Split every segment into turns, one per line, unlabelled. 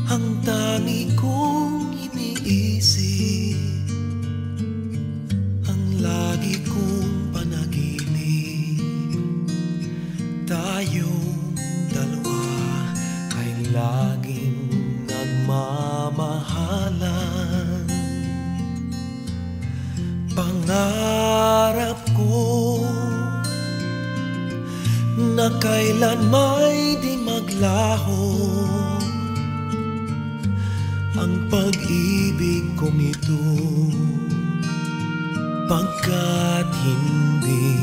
Ang tangi kong iniisip, ang lagi kong panaginip, tayong dalawa ay laging nagmamahalan. Pangarap ko na kailan may di maglaho ang pag-ibig kong ito, pagkat hindi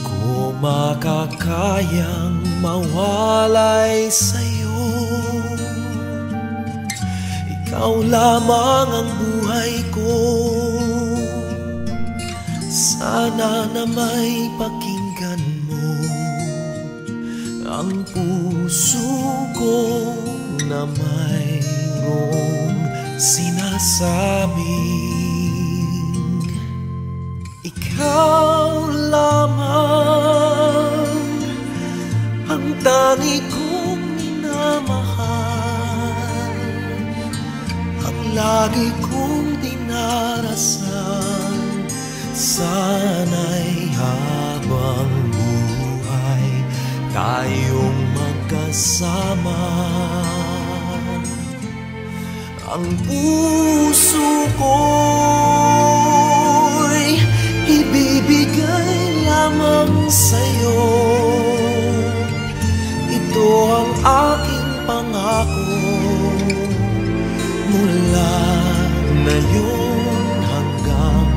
ko makakayang mawalay sa'yo. Ikaw lamang ang buhay ko, sana na may pakinggan mo ang puso ko na mayroong sinasabing ikaw lamang ang tangi kong minamahal, ang lagi kong dinarasal. Sana'y habang buhay tayong magkasama. Ang puso ko'y ibibigay lamang sa'yo. Ito ang aking pangako mula ngayon hanggang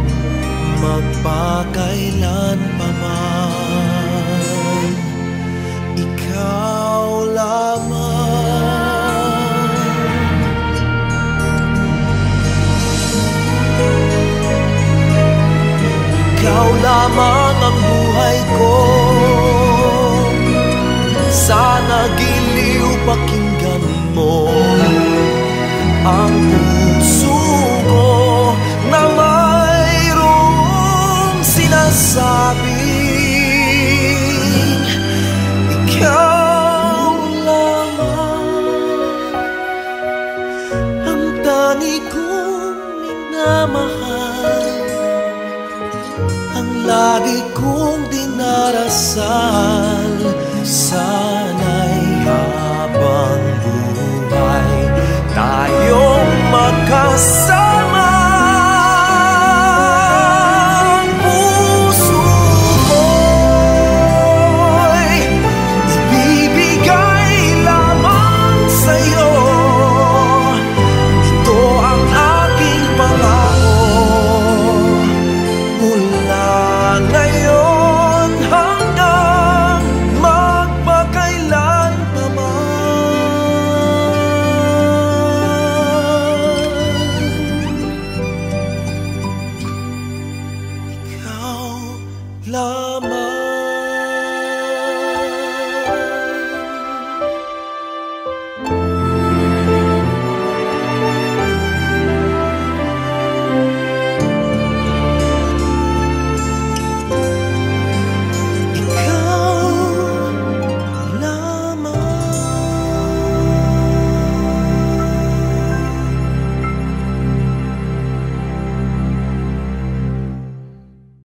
magpakailan pa man. Ikaw lamang. Ikaw lamang ang buhay ko, sana giliw pakinggan mo ang puso ko na mayroong sinasabi